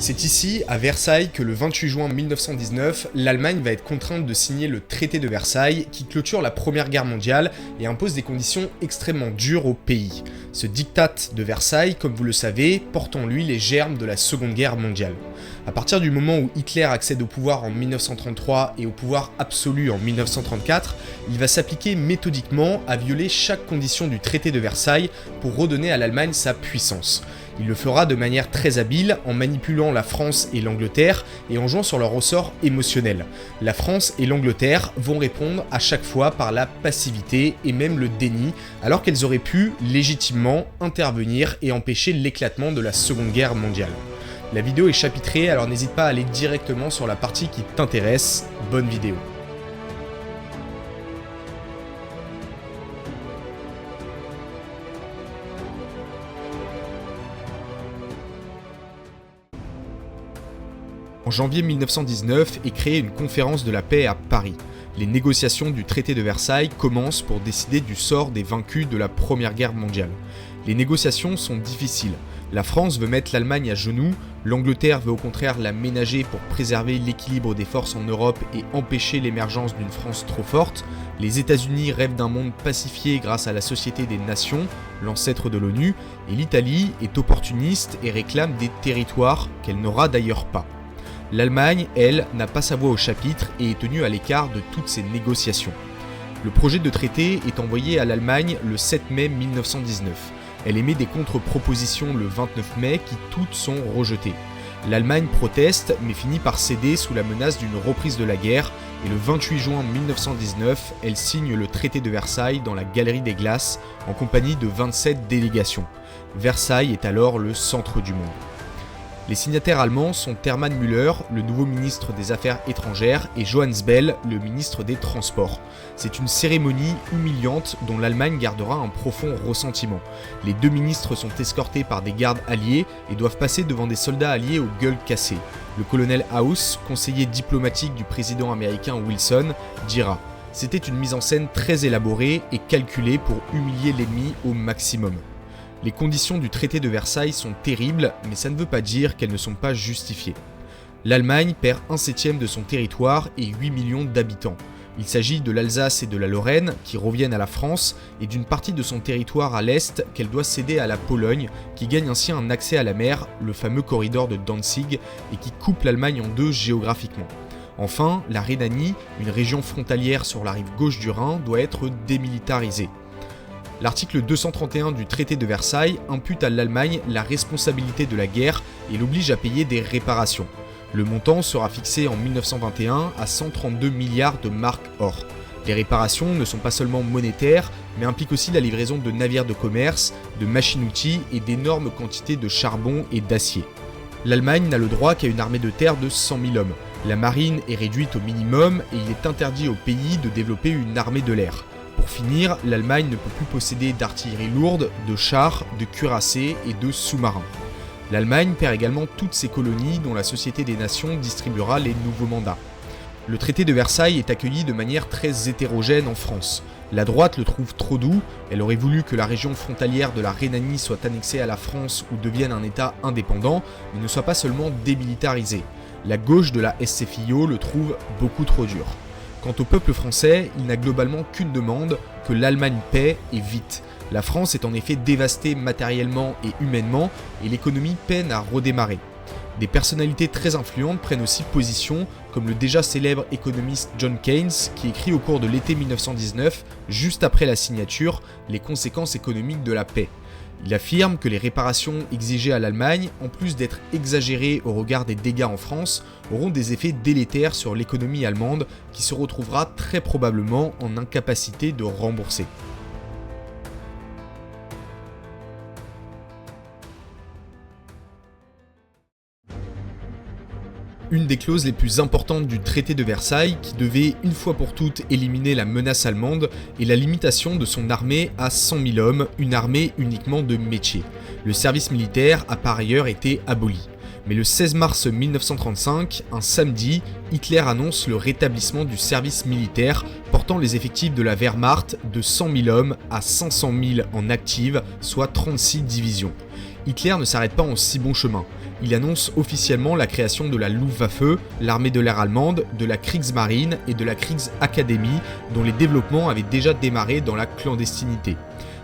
C'est ici, à Versailles, que le 28 juin 1919, l'Allemagne va être contrainte de signer le traité de Versailles qui clôture la Première Guerre mondiale et impose des conditions extrêmement dures au pays. Ce diktat de Versailles, comme vous le savez, porte en lui les germes de la Seconde Guerre mondiale. À partir du moment où Hitler accède au pouvoir en 1933 et au pouvoir absolu en 1934, il va s'appliquer méthodiquement à violer chaque condition du traité de Versailles pour redonner à l'Allemagne sa puissance. Il le fera de manière très habile en manipulant la France et l'Angleterre et en jouant sur leur ressort émotionnel. La France et l'Angleterre vont répondre à chaque fois par la passivité et même le déni, alors qu'elles auraient pu légitimement intervenir et empêcher l'éclatement de la Seconde Guerre mondiale. La vidéo est chapitrée, alors n'hésite pas à aller directement sur la partie qui t'intéresse. Bonne vidéo. En janvier 1919 est créée une conférence de la paix à Paris. Les négociations du traité de Versailles commencent pour décider du sort des vaincus de la Première Guerre mondiale. Les négociations sont difficiles. La France veut mettre l'Allemagne à genoux, l'Angleterre veut au contraire la ménager pour préserver l'équilibre des forces en Europe et empêcher l'émergence d'une France trop forte. Les États-Unis rêvent d'un monde pacifié grâce à la Société des Nations, l'ancêtre de l'ONU, et l'Italie est opportuniste et réclame des territoires qu'elle n'aura d'ailleurs pas. L'Allemagne, elle, n'a pas sa voix au chapitre et est tenue à l'écart de toutes ces négociations. Le projet de traité est envoyé à l'Allemagne le 7 mai 1919. Elle émet des contre-propositions le 29 mai qui toutes sont rejetées. L'Allemagne proteste mais finit par céder sous la menace d'une reprise de la guerre et le 28 juin 1919, elle signe le traité de Versailles dans la Galerie des Glaces en compagnie de 27 délégations. Versailles est alors le centre du monde. Les signataires allemands sont Hermann Müller, le nouveau ministre des Affaires étrangères, et Johannes Bell, le ministre des Transports. C'est une cérémonie humiliante dont l'Allemagne gardera un profond ressentiment. Les deux ministres sont escortés par des gardes alliés et doivent passer devant des soldats alliés aux gueules cassées. Le colonel House, conseiller diplomatique du président américain Wilson, dira « C'était une mise en scène très élaborée et calculée pour humilier l'ennemi au maximum ». Les conditions du traité de Versailles sont terribles, mais ça ne veut pas dire qu'elles ne sont pas justifiées. L'Allemagne perd 1/7 de son territoire et 8 millions d'habitants. Il s'agit de l'Alsace et de la Lorraine qui reviennent à la France et d'une partie de son territoire à l'est qu'elle doit céder à la Pologne, qui gagne ainsi un accès à la mer, le fameux corridor de Danzig, et qui coupe l'Allemagne en deux géographiquement. Enfin, la Rhénanie, une région frontalière sur la rive gauche du Rhin, doit être démilitarisée. L'article 231 du traité de Versailles impute à l'Allemagne la responsabilité de la guerre et l'oblige à payer des réparations. Le montant sera fixé en 1921 à 132 milliards de marks or. Les réparations ne sont pas seulement monétaires, mais impliquent aussi la livraison de navires de commerce, de machines-outils et d'énormes quantités de charbon et d'acier. L'Allemagne n'a le droit qu'à une armée de terre de 100 000 hommes. La marine est réduite au minimum et il est interdit au pays de développer une armée de l'air. Pour finir, l'Allemagne ne peut plus posséder d'artillerie lourde, de chars, de cuirassés et de sous-marins. L'Allemagne perd également toutes ses colonies dont la Société des Nations distribuera les nouveaux mandats. Le traité de Versailles est accueilli de manière très hétérogène en France. La droite le trouve trop doux, elle aurait voulu que la région frontalière de la Rhénanie soit annexée à la France ou devienne un État indépendant, mais ne soit pas seulement démilitarisée. La gauche de la SFIO le trouve beaucoup trop dur. Quant au peuple français, il n'a globalement qu'une demande, que l'Allemagne paie et vite. La France est en effet dévastée matériellement et humainement et l'économie peine à redémarrer. Des personnalités très influentes prennent aussi position, comme le déjà célèbre économiste John Keynes qui écrit au cours de l'été 1919, juste après la signature, les conséquences économiques de la paix. Il affirme que les réparations exigées à l'Allemagne, en plus d'être exagérées au regard des dégâts en France, auront des effets délétères sur l'économie allemande qui se retrouvera très probablement en incapacité de rembourser. Une des clauses les plus importantes du traité de Versailles, qui devait une fois pour toutes éliminer la menace allemande, est la limitation de son armée à 100 000 hommes, une armée uniquement de métier. Le service militaire a par ailleurs été aboli. Mais le 16 mars 1935, un samedi, Hitler annonce le rétablissement du service militaire, portant les effectifs de la Wehrmacht de 100 000 hommes à 500 000 en active, soit 36 divisions. Hitler ne s'arrête pas en si bon chemin. il annonce officiellement la création de la Luftwaffe, l'armée de l'air allemande, de la Kriegsmarine et de la Kriegsakademie, dont les développements avaient déjà démarré dans la clandestinité.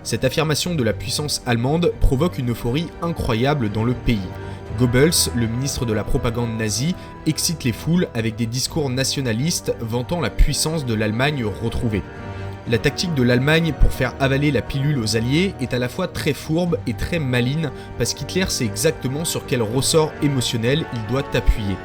Cette affirmation de la puissance allemande provoque une euphorie incroyable dans le pays. Goebbels, le ministre de la propagande nazie, excite les foules avec des discours nationalistes vantant la puissance de l'Allemagne retrouvée. La tactique de l'Allemagne pour faire avaler la pilule aux Alliés est à la fois très fourbe et très maligne parce qu'Hitler sait exactement sur quel ressort émotionnel il doit appuyer.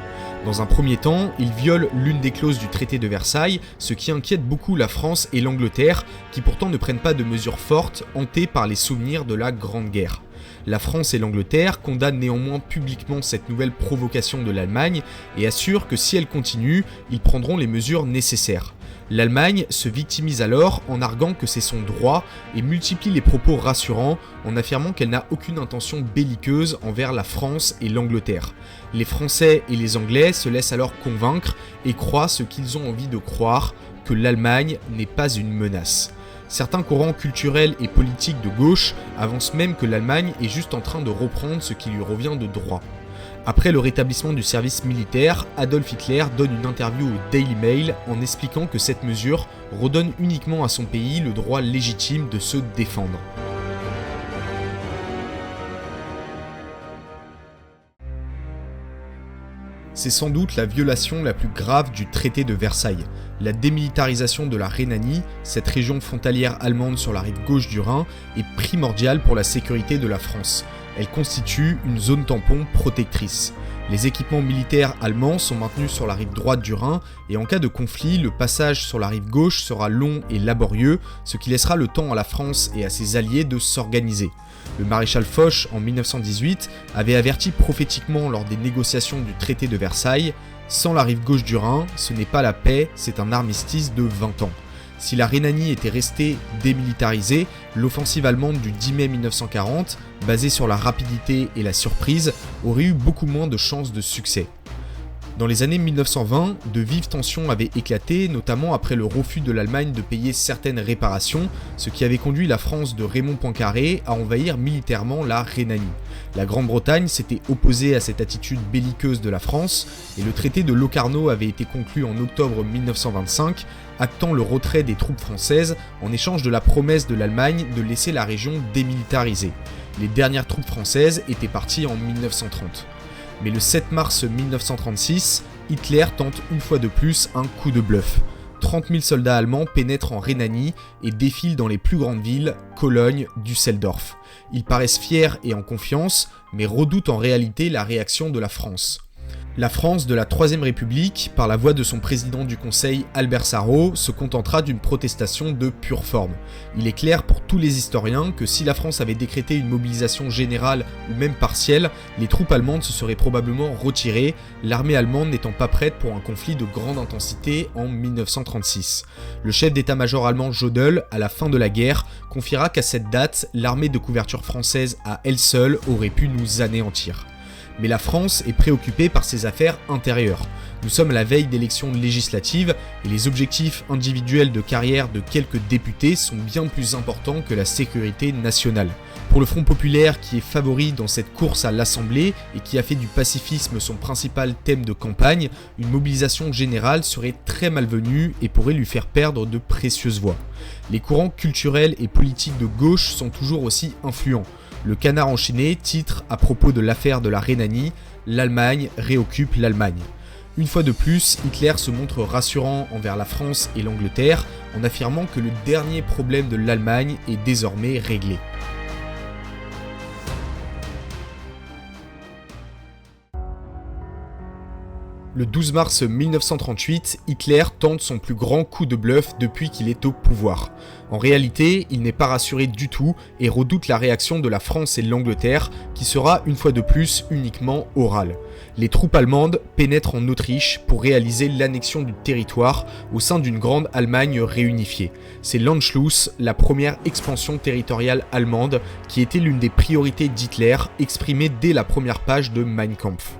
Dans un premier temps, il viole l'une des clauses du traité de Versailles, ce qui inquiète beaucoup la France et l'Angleterre, qui pourtant ne prennent pas de mesures fortes, hantées par les souvenirs de la Grande Guerre. La France et l'Angleterre condamnent néanmoins publiquement cette nouvelle provocation de l'Allemagne et assurent que si elle continue, ils prendront les mesures nécessaires. L'Allemagne se victimise alors en arguant que c'est son droit et multiplie les propos rassurants en affirmant qu'elle n'a aucune intention belliqueuse envers la France et l'Angleterre. Les Français et les Anglais se laissent alors convaincre et croient ce qu'ils ont envie de croire, que l'Allemagne n'est pas une menace. Certains courants culturels et politiques de gauche avancent même que l'Allemagne est juste en train de reprendre ce qui lui revient de droit. Après le rétablissement du service militaire, Adolf Hitler donne une interview au Daily Mail en expliquant que cette mesure redonne uniquement à son pays le droit légitime de se défendre. C'est sans doute la violation la plus grave du traité de Versailles. La démilitarisation de la Rhénanie, cette région frontalière allemande sur la rive gauche du Rhin, est primordiale pour la sécurité de la France. Elle constitue une zone tampon protectrice. Les équipements militaires allemands sont maintenus sur la rive droite du Rhin et en cas de conflit, le passage sur la rive gauche sera long et laborieux, ce qui laissera le temps à la France et à ses alliés de s'organiser. Le maréchal Foch, en 1918, avait averti prophétiquement lors des négociations du traité de Versailles « Sans la rive gauche du Rhin, ce n'est pas la paix, c'est un armistice de 20 ans ». Si la Rhénanie était restée démilitarisée, l'offensive allemande du 10 mai 1940, basée sur la rapidité et la surprise, aurait eu beaucoup moins de chances de succès. Dans les années 1920, de vives tensions avaient éclaté, notamment après le refus de l'Allemagne de payer certaines réparations, ce qui avait conduit la France de Raymond Poincaré à envahir militairement la Rhénanie. La Grande-Bretagne s'était opposée à cette attitude belliqueuse de la France, et le traité de Locarno avait été conclu en octobre 1925, actant le retrait des troupes françaises en échange de la promesse de l'Allemagne de laisser la région démilitarisée. Les dernières troupes françaises étaient parties en 1930. Mais le 7 mars 1936, Hitler tente une fois de plus un coup de bluff. 30 000 soldats allemands pénètrent en Rhénanie et défilent dans les plus grandes villes, Cologne, Düsseldorf. Ils paraissent fiers et en confiance, mais redoutent en réalité la réaction de la France. La France de la Troisième République, par la voix de son président du Conseil Albert Sarraut, se contentera d'une protestation de pure forme. Il est clair pour tous les historiens que si la France avait décrété une mobilisation générale ou même partielle, les troupes allemandes se seraient probablement retirées, l'armée allemande n'étant pas prête pour un conflit de grande intensité en 1936. Le chef d'état-major allemand Jodl, à la fin de la guerre, confiera qu'à cette date, l'armée de couverture française à elle seule aurait pu nous anéantir. Mais la France est préoccupée par ses affaires intérieures. Nous sommes à la veille d'élections législatives et les objectifs individuels de carrière de quelques députés sont bien plus importants que la sécurité nationale. Pour le Front populaire qui est favori dans cette course à l'Assemblée et qui a fait du pacifisme son principal thème de campagne, une mobilisation générale serait très malvenue et pourrait lui faire perdre de précieuses voix. Les courants culturels et politiques de gauche sont toujours aussi influents. Le Canard enchaîné titre à propos de l'affaire de la Rhénanie « L'Allemagne réoccupe l'Allemagne ». Une fois de plus, Hitler se montre rassurant envers la France et l'Angleterre en affirmant que le dernier problème de l'Allemagne est désormais réglé. Le 12 mars 1938, Hitler tente son plus grand coup de bluff depuis qu'il est au pouvoir. En réalité, il n'est pas rassuré du tout et redoute la réaction de la France et de l'Angleterre, qui sera une fois de plus uniquement orale. Les troupes allemandes pénètrent en Autriche pour réaliser l'annexion du territoire au sein d'une grande Allemagne réunifiée. C'est l'Anschluss, la première expansion territoriale allemande, qui était l'une des priorités d'Hitler, exprimée dès la première page de Mein Kampf.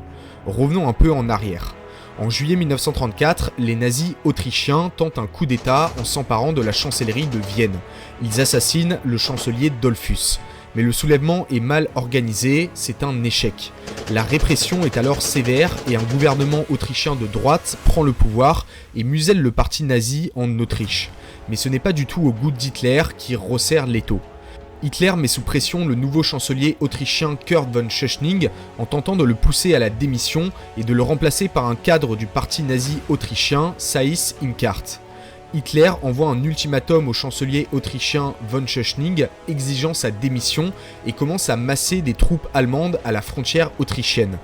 Revenons un peu en arrière. En juillet 1934, les nazis autrichiens tentent un coup d'État en s'emparant de la chancellerie de Vienne. Ils assassinent le chancelier Dollfuss. Mais le soulèvement est mal organisé, c'est un échec. La répression est alors sévère et un gouvernement autrichien de droite prend le pouvoir et muselle le parti nazi en Autriche. Mais ce n'est pas du tout au goût d'Hitler qui resserre l'étau. Hitler met sous pression le nouveau chancelier autrichien Kurt von Schöchning en tentant de le pousser à la démission et de le remplacer par un cadre du parti nazi autrichien, Seyss Inquart. Hitler envoie un ultimatum au chancelier autrichien von Schöchning exigeant sa démission et commence à masser des troupes allemandes à la frontière autrichienne.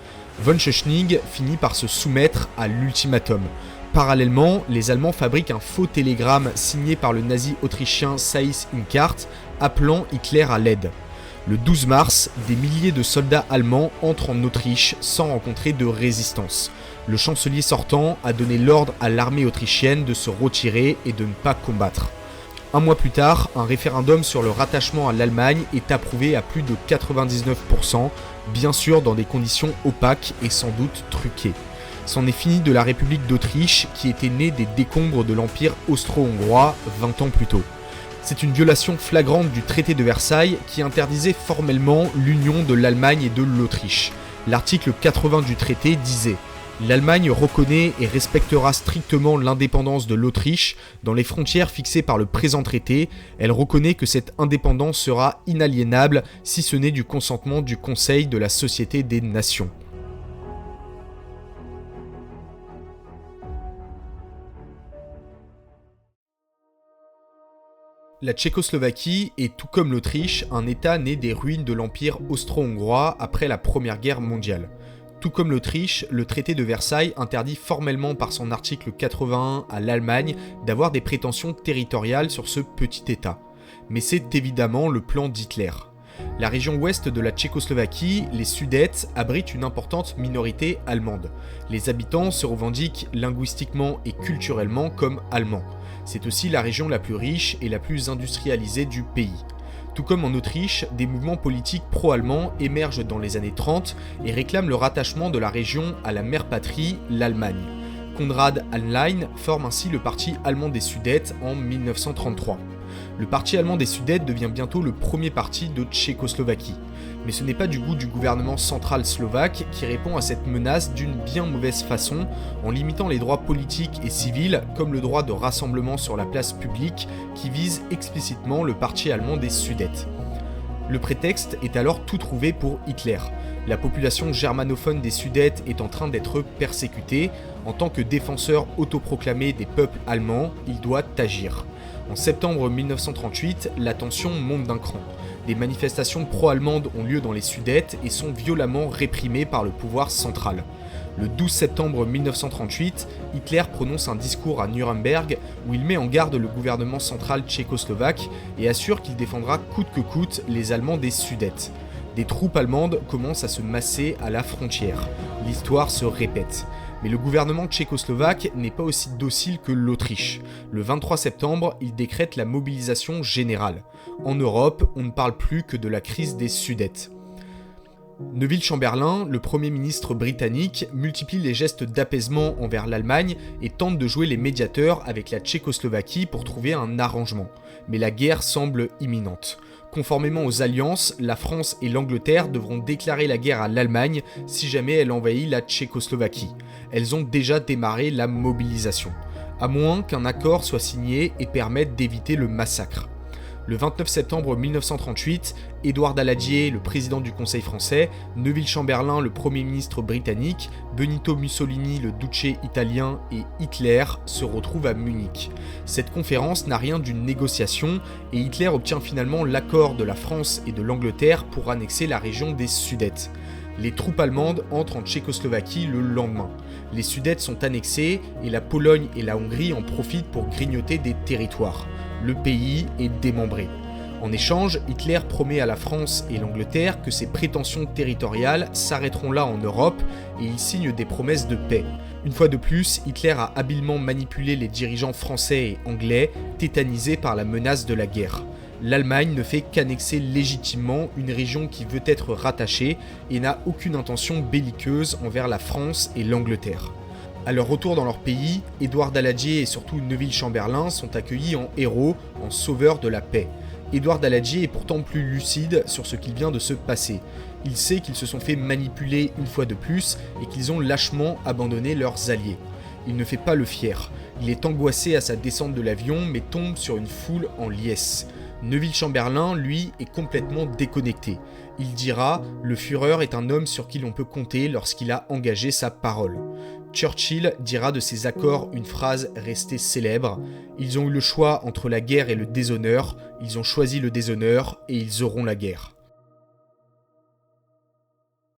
Von Schöchning finit par se soumettre à l'ultimatum. Parallèlement, les Allemands fabriquent un faux télégramme signé par le nazi autrichien Seyss Inquart appelant Hitler à l'aide. Le 12 mars, des milliers de soldats allemands entrent en Autriche sans rencontrer de résistance. Le chancelier sortant a donné l'ordre à l'armée autrichienne de se retirer et de ne pas combattre. Un mois plus tard, un référendum sur le rattachement à l'Allemagne est approuvé à plus de 99%, bien sûr dans des conditions opaques et sans doute truquées. C'en est fini de la République d'Autriche qui était née des décombres de l'Empire austro-hongrois 20 ans plus tôt. C'est une violation flagrante du traité de Versailles qui interdisait formellement l'union de l'Allemagne et de l'Autriche. L'article 80 du traité disait « L'Allemagne reconnaît et respectera strictement l'indépendance de l'Autriche dans les frontières fixées par le présent traité. Elle reconnaît que cette indépendance sera inaliénable si ce n'est du consentement du Conseil de la Société des Nations. » La Tchécoslovaquie est, tout comme l'Autriche, un État né des ruines de l'Empire austro-hongrois après la Première Guerre mondiale. Tout comme l'Autriche, le traité de Versailles interdit formellement par son article 81 à l'Allemagne d'avoir des prétentions territoriales sur ce petit État. Mais c'est évidemment le plan d'Hitler. La région ouest de la Tchécoslovaquie, les Sudètes, abrite une importante minorité allemande. Les habitants se revendiquent linguistiquement et culturellement comme allemands. C'est aussi la région la plus riche et la plus industrialisée du pays. Tout comme en Autriche, des mouvements politiques pro-allemands émergent dans les années 30 et réclament le rattachement de la région à la mère patrie, l'Allemagne. Konrad Adenauer forme ainsi le Parti allemand des Sudètes en 1933. Le Parti allemand des Sudètes devient bientôt le premier parti de Tchécoslovaquie. Mais ce n'est pas du goût du gouvernement central slovaque qui répond à cette menace d'une bien mauvaise façon en limitant les droits politiques et civils comme le droit de rassemblement sur la place publique qui vise explicitement le Parti allemand des Sudètes. Le prétexte est alors tout trouvé pour Hitler. La population germanophone des Sudètes est en train d'être persécutée. En tant que défenseur autoproclamé des peuples allemands, il doit agir. En septembre 1938, la tension monte d'un cran. Des manifestations pro-allemandes ont lieu dans les Sudètes et sont violemment réprimées par le pouvoir central. Le 12 septembre 1938, Hitler prononce un discours à Nuremberg où il met en garde le gouvernement central tchécoslovaque et assure qu'il défendra coûte que coûte les Allemands des Sudètes. Des troupes allemandes commencent à se masser à la frontière. L'histoire se répète. Mais le gouvernement tchécoslovaque n'est pas aussi docile que l'Autriche. Le 23 septembre, il décrète la mobilisation générale. En Europe, on ne parle plus que de la crise des Sudètes. Neville Chamberlain, le Premier ministre britannique, multiplie les gestes d'apaisement envers l'Allemagne et tente de jouer les médiateurs avec la Tchécoslovaquie pour trouver un arrangement. Mais la guerre semble imminente. Conformément aux alliances, la France et l'Angleterre devront déclarer la guerre à l'Allemagne si jamais elle envahit la Tchécoslovaquie. Elles ont déjà démarré la mobilisation, à moins qu'un accord soit signé et permette d'éviter le massacre. Le 29 septembre 1938, Édouard Daladier, le président du Conseil français, Neville Chamberlain, le Premier ministre britannique, Benito Mussolini, le duce italien et Hitler se retrouvent à Munich. Cette conférence n'a rien d'une négociation et Hitler obtient finalement l'accord de la France et de l'Angleterre pour annexer la région des Sudètes. Les troupes allemandes entrent en Tchécoslovaquie le lendemain. Les Sudètes sont annexés et la Pologne et la Hongrie en profitent pour grignoter des territoires. Le pays est démembré. En échange, Hitler promet à la France et l'Angleterre que ses prétentions territoriales s'arrêteront là en Europe et il signe des promesses de paix. Une fois de plus, Hitler a habilement manipulé les dirigeants français et anglais, tétanisés par la menace de la guerre. L'Allemagne ne fait qu'annexer légitimement une région qui veut être rattachée et n'a aucune intention belliqueuse envers la France et l'Angleterre. À leur retour dans leur pays, Édouard Daladier et surtout Neville Chamberlain sont accueillis en héros, en sauveurs de la paix. Édouard Daladier est pourtant plus lucide sur ce qu'il vient de se passer. Il sait qu'ils se sont fait manipuler une fois de plus et qu'ils ont lâchement abandonné leurs alliés. Il ne fait pas le fier. Il est angoissé à sa descente de l'avion mais tombe sur une foule en liesse. Neuville-Chamberlain, lui, est complètement déconnecté. Il dira « Le Führer est un homme sur qui l'on peut compter lorsqu'il a engagé sa parole ». Churchill dira de ces accords une phrase restée célèbre « Ils ont eu le choix entre la guerre et le déshonneur, ils ont choisi le déshonneur et ils auront la guerre ».